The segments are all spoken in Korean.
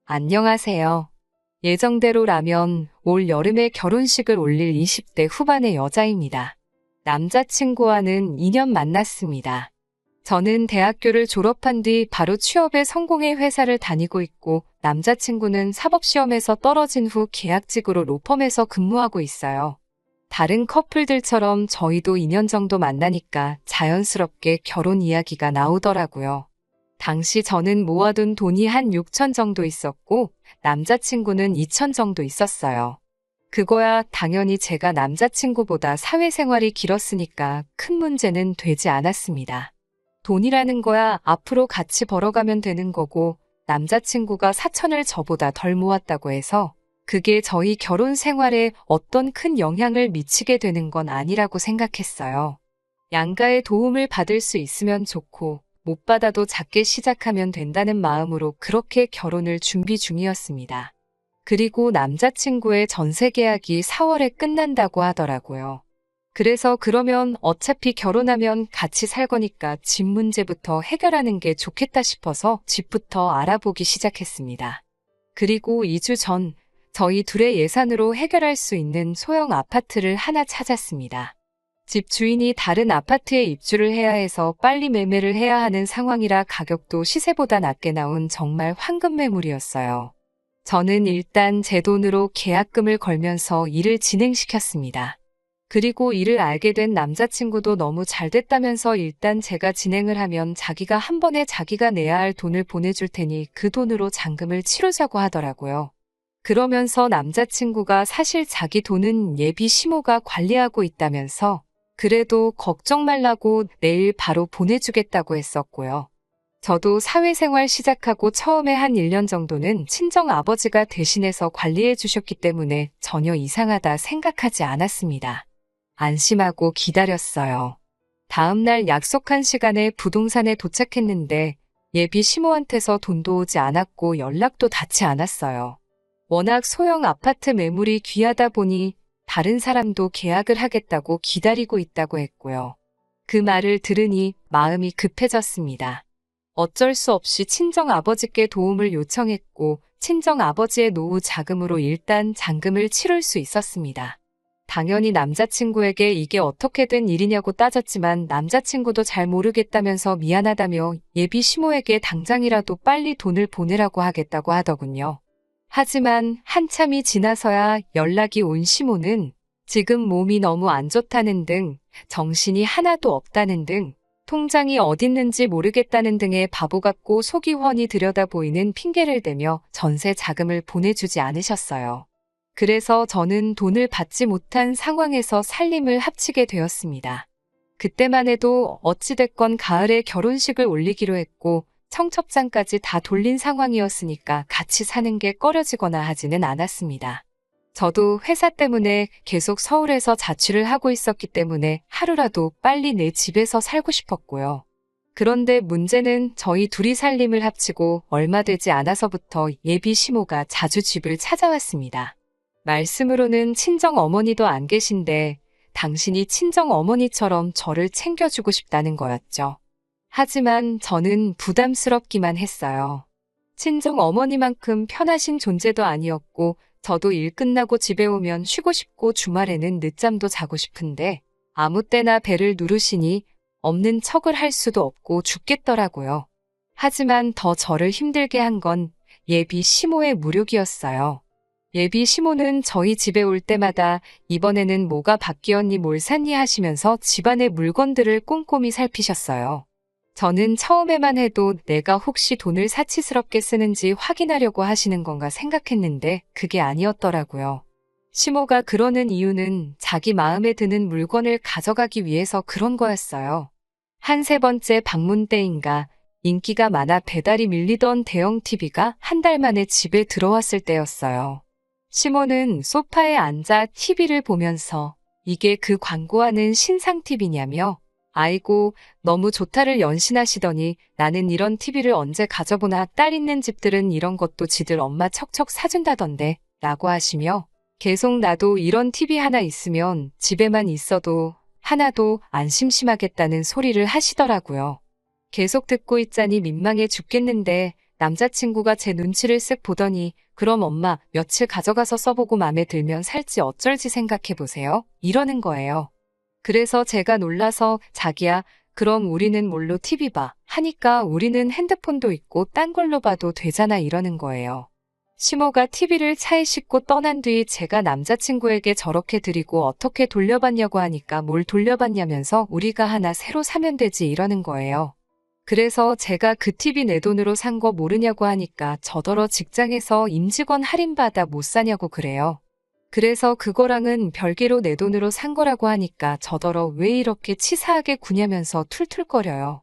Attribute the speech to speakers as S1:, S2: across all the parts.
S1: 안녕하세요. 예정대로라면 올 여름에 결혼식을 올릴 20대 후반의 여자입니다. 남자친구와는 2년 만났습니다. 저는 대학교를 졸업한 뒤 바로 취업에 성공해 회사를 다니고 있고 남자친구는 사법시험에서 떨어진 후 계약직으로 로펌에서 근무하고 있어요. 다른 커플들처럼 저희도 2년 정도 만나니까 자연스럽게 결혼 이야기가 나오더라고요. 당시 저는 모아둔 돈이 한 6천 정도 있었고 남자친구는 2천 정도 있었어요. 그거야 당연히 제가 남자친구보다 사회생활이 길었으니까 큰 문제는 되지 않았습니다. 돈이라는 거야 앞으로 같이 벌어가면 되는 거고 남자친구가 4천을 저보다 덜 모았다고 해서 그게 저희 결혼 생활에 어떤 큰 영향을 미치게 되는 건 아니라고 생각했어요. 양가의 도움을 받을 수 있으면 좋고 못 받아도 작게 시작하면 된다는 마음으로 그렇게 결혼을 준비 중이었습니다. 그리고 남자친구의 전세 계약이 4월에 끝난다고 하더라고요. 그래서 그러면 어차피 결혼하면 같이 살 거니까 집 문제부터 해결하는 게 좋겠다 싶어서 집부터 알아보기 시작했습니다. 그리고 2주 전 저희 둘의 예산으로 해결할 수 있는 소형 아파트를 하나 찾았습니다. 집 주인이 다른 아파트에 입주를 해야 해서 빨리 매매를 해야 하는 상황이라 가격도 시세보다 낮게 나온 정말 황금 매물이었어요. 저는 일단 제 돈으로 계약금을 걸면서 일을 진행시켰습니다. 그리고 이를 알게 된 남자친구도 너무 잘 됐다면서 일단 제가 진행을 하면 자기가 한 번에 자기가 내야 할 돈을 보내줄 테니 그 돈으로 잔금을 치르자고 하더라고요. 그러면서 남자친구가 사실 자기 돈은 예비 시모가 관리하고 있다면서 그래도 걱정 말라고 내일 바로 보내주겠다고 했었고요. 저도 사회생활 시작하고 처음에 한 1년 정도는 친정 아버지가 대신해서 관리해 주셨기 때문에 전혀 이상하다 생각하지 않았습니다. 안심하고 기다렸어요. 다음날 약속한 시간에 부동산에 도착했는데 예비 시모한테서 돈도 오지 않았고 연락도 닿지 않았어요. 워낙 소형 아파트 매물이 귀하다 보니 다른 사람도 계약을 하겠다고 기다리고 있다고 했고요. 그 말을 들으니 마음이 급해졌습니다. 어쩔 수 없이 친정아버지께 도움을 요청했고 친정아버지의 노후 자금으로 일단 잔금을 치를 수 있었습니다. 당연히 남자친구에게 이게 어떻게 된 일이냐고 따졌지만 남자친구도 잘 모르겠다면서 미안하다며 예비 시모에게 당장이라도 빨리 돈을 보내라고 하겠다고 하더군요. 하지만 한참이 지나서야 연락이 온 시모는 지금 몸이 너무 안 좋다는 등, 정신이 하나도 없다는 등, 통장이 어딨는지 모르겠다는 등의 바보 같고 속이 훤히 들여다 보이는 핑계를 대며 전세 자금을 보내주지 않으셨어요. 그래서 저는 돈을 받지 못한 상황에서 살림을 합치게 되었습니다. 그때만 해도 어찌됐건 가을에 결혼식을 올리기로 했고 청첩장까지 다 돌린 상황이었으니까 같이 사는 게 꺼려지거나 하지는 않았습니다. 저도 회사 때문에 계속 서울에서 자취를 하고 있었기 때문에 하루라도 빨리 내 집에서 살고 싶었고요. 그런데 문제는 저희 둘이 살림을 합치고 얼마 되지 않아서부터 예비 시모가 자주 집을 찾아왔습니다. 말씀으로는 친정 어머니도 안 계신데 당신이 친정 어머니처럼 저를 챙겨주고 싶다는 거였죠. 하지만 저는 부담스럽기만 했어요. 친정 어머니만큼 편하신 존재도 아니었고 저도 일 끝나고 집에 오면 쉬고 싶고 주말에는 늦잠도 자고 싶은데 아무 때나 배를 누르시니 없는 척을 할 수도 없고 죽겠더라고요. 하지만 더 저를 힘들게 한 건 예비 시모의 무력이었어요. 예비 시모는 저희 집에 올 때마다 이번에는 뭐가 바뀌었니 뭘 샀니 하시면서 집안의 물건들을 꼼꼼히 살피셨어요. 저는 처음에만 해도 내가 혹시 돈을 사치스럽게 쓰는지 확인하려고 하시는 건가 생각했는데 그게 아니었더라고요. 시모가 그러는 이유는 자기 마음에 드는 물건을 가져가기 위해서 그런 거였어요. 한 세 번째 방문 때인가 인기가 많아 배달이 밀리던 대형 TV가 한 달 만에 집에 들어왔을 때였어요. 시모는 소파에 앉아 TV를 보면서 이게 그 광고하는 신상 TV냐며 아이고 너무 좋다를 연신하시더니 나는 이런 TV를 언제 가져보나 딸 있는 집들은 이런 것도 지들 엄마 척척 사준다던데 라고 하시며 계속 나도 이런 TV 하나 있으면 집에만 있어도 하나도 안 심심하겠다는 소리를 하시더라고요. 계속 듣고 있자니 민망해 죽겠는데 남자친구가 제 눈치를 쓱 보더니 그럼 엄마 며칠 가져가서 써보고 맘에 들면 살지 어쩔지 생각해보세요. 이러는 거예요. 그래서 제가 놀라서 자기야 그럼 우리는 뭘로 TV 봐 하니까 우리는 핸드폰도 있고 딴 걸로 봐도 되잖아 이러는 거예요. 시모가 TV를 차에 싣고 떠난 뒤 제가 남자친구에게 저렇게 드리고 어떻게 돌려받냐고 하니까 뭘 돌려받냐면서 우리가 하나 새로 사면 되지 이러는 거예요. 그래서 제가 그 TV 내 돈으로 산 거 모르냐고 하니까 저더러 직장에서 임직원 할인받아 못 사냐고 그래요. 그래서 그거랑은 별개로 내 돈으로 산 거라고 하니까 저더러 왜 이렇게 치사하게 구냐면서 툴툴거려요.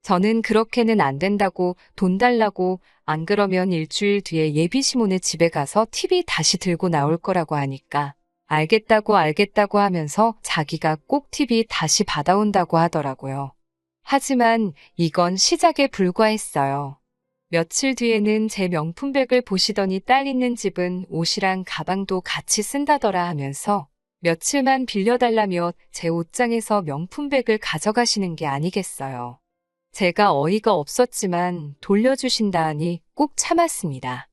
S1: 저는 그렇게는 안 된다고 돈 달라고 안 그러면 일주일 뒤에 예비시모네 집에 가서 TV 다시 들고 나올 거라고 하니까 알겠다고 하면서 자기가 꼭 TV 다시 받아온다고 하더라고요. 하지만 이건 시작에 불과했어요. 며칠 뒤에는 제 명품백을 보시더니 딸 있는 집은 옷이랑 가방도 같이 쓴다더라 하면서 며칠만 빌려달라며 제 옷장에서 명품백을 가져가시는 게 아니겠어요. 제가 어이가 없었지만 돌려주신다 하니 꾹 참았습니다.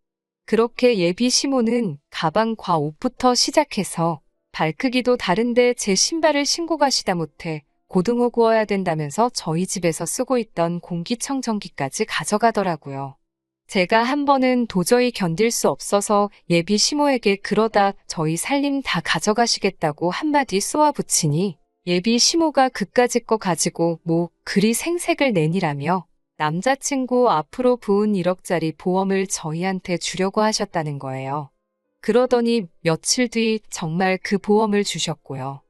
S1: 그렇게 예비 시모는 가방과 옷부터 시작해서 발크기도 다른데 제 신발을 신고 가시다 못해 고등어 구워야 된다면서 저희 집에서 쓰고 있던 공기청정기까지 가져가더라고요. 제가 한 번은 도저히 견딜 수 없어서 예비 시모에게 그러다 저희 살림 다 가져가시겠다고 한마디 쏘아붙이니 예비 시모가 그까짓 거 가지고 뭐 그리 생색을 내니라며 남자친구 앞으로 부은 1억짜리 보험을 저희한테 주려고 하셨다는 거예요. 그러더니 며칠 뒤 정말 그 보험을 주셨고요.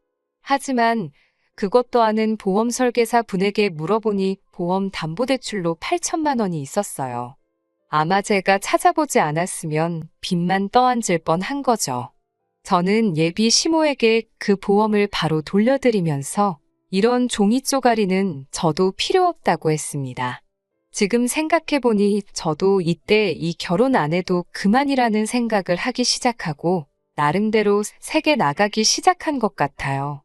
S1: 하지만 그것도 아는 보험 설계사 분에게 물어보니 보험 담보대출로 8천만 원이 있었어요. 아마 제가 찾아보지 않았으면 빚만 떠안질 뻔한 거죠. 저는 예비 시모에게 그 보험을 바로 돌려드리면서 이런 종이 쪼가리는 저도 필요 없다고 했습니다. 지금 생각해보니 저도 이때 이 결혼 안 해도 그만이라는 생각을 하기 시작하고 나름대로 세게 나가기 시작한 것 같아요.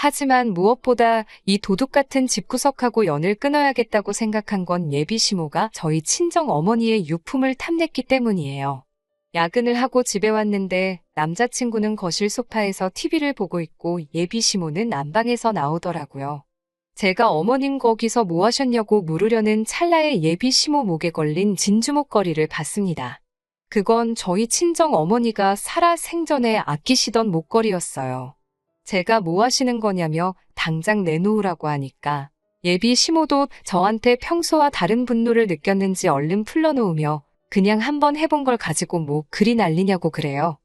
S1: 하지만 무엇보다 이 도둑 같은 집구석하고 연을 끊어야겠다고 생각한 건 예비 시모가 저희 친정 어머니의 유품을 탐냈기 때문이에요. 야근을 하고 집에 왔는데 남자친구는 거실 소파에서 TV를 보고 있고 예비 시모는 안방에서 나오더라고요. 제가 어머님 거기서 뭐 하셨냐고 물으려는 찰나에 예비 시모 목에 걸린 진주 목걸이를 봤습니다. 그건 저희 친정 어머니가 살아 생전에 아끼시던 목걸이였어요. 제가 뭐 하시는 거냐며 당장 내놓으라고 하니까 예비 시모도 저한테 평소와 다른 분노를 느꼈는지 얼른 풀러놓으며 그냥 한번 해본 걸 가지고 뭐 그리 난리냐고 그래요.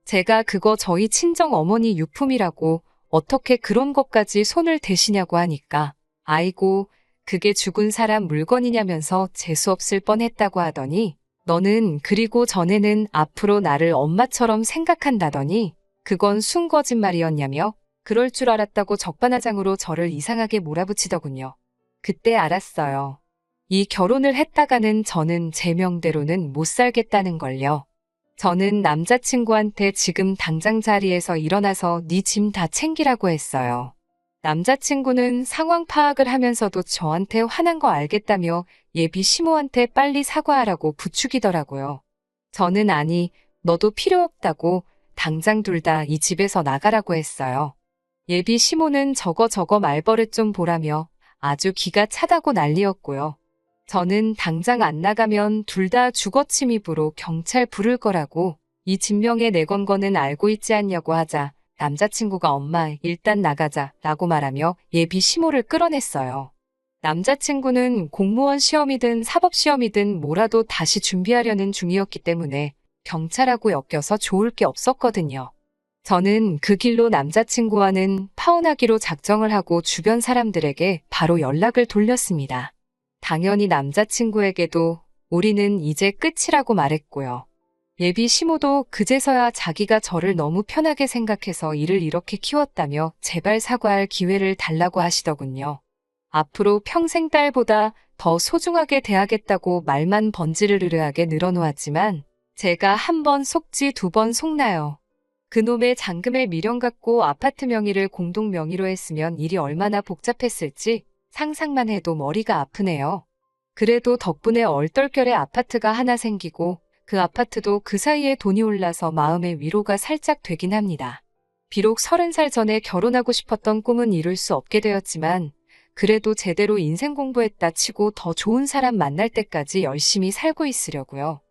S1: 제가 그거 저희 친정 어머니 유품이라고 어떻게 그런 것까지 손을 대시냐고 하니까 아이고 그게 죽은 사람 물건이냐면서 재수없을 뻔했다고 하더니 너는 그리고 전에는 앞으로 나를 엄마처럼 생각한다더니 그건 순 거짓말이었냐며 그럴 줄 알았다고 적반하장으로 저를 이상하게 몰아붙이더군요. 그때 알았어요. 이 결혼을 했다가는 저는 제 명대로는 못 살겠다는 걸요. 저는 남자친구한테 지금 당장 자리에서 일어나서 네 짐 다 챙기라고 했어요. 남자친구는 상황 파악을 하면서도 저한테 화난 거 알겠다며 예비 시모한테 빨리 사과하라고 부추기더라고요. 저는 아니, 너도 필요 없다고 당장 둘 다 이 집에서 나가라고 했어요. 예비 시모는 저거 말버릇 좀 보라며 아주 기가 차다고 난리였고요. 저는 당장 안 나가면 둘 다 주거침입으로 경찰 부를 거라고 이 진명에 내건 거는 알고 있지 않냐고 하자 남자친구가 엄마 일단 나가자 라고 말하며 예비 시모를 끌어냈어요. 남자친구는 공무원 시험이든 사법시험이든 뭐라도 다시 준비하려는 중이었기 때문에 경찰하고 엮여서 좋을 게 없었거든요. 저는 그 길로 남자친구와는 파혼하기로 작정을 하고 주변 사람들에게 바로 연락을 돌렸습니다. 당연히 남자친구에게도 우리는 이제 끝이라고 말했고요. 예비 시모도 그제서야 자기가 저를 너무 편하게 생각해서 일을 이렇게 키웠다며 제발 사과할 기회를 달라고 하시더군요. 앞으로 평생 딸보다 더 소중하게 대하겠다고 말만 번지르르하게 늘어놓았지만 제가 한 번 속지 두 번 속나요. 그놈의 잔금에 미련 갖고 아파트 명의를 공동 명의로 했으면 일이 얼마나 복잡했을지 상상만 해도 머리가 아프네요. 그래도 덕분에 얼떨결에 아파트가 하나 생기고 그 아파트도 그 사이에 돈이 올라서 마음의 위로가 살짝 되긴 합니다. 비록 30살 전에 결혼하고 싶었던 꿈은 이룰 수 없게 되었지만 그래도 제대로 인생 공부했다 치고 더 좋은 사람 만날 때까지 열심히 살고 있으려고요.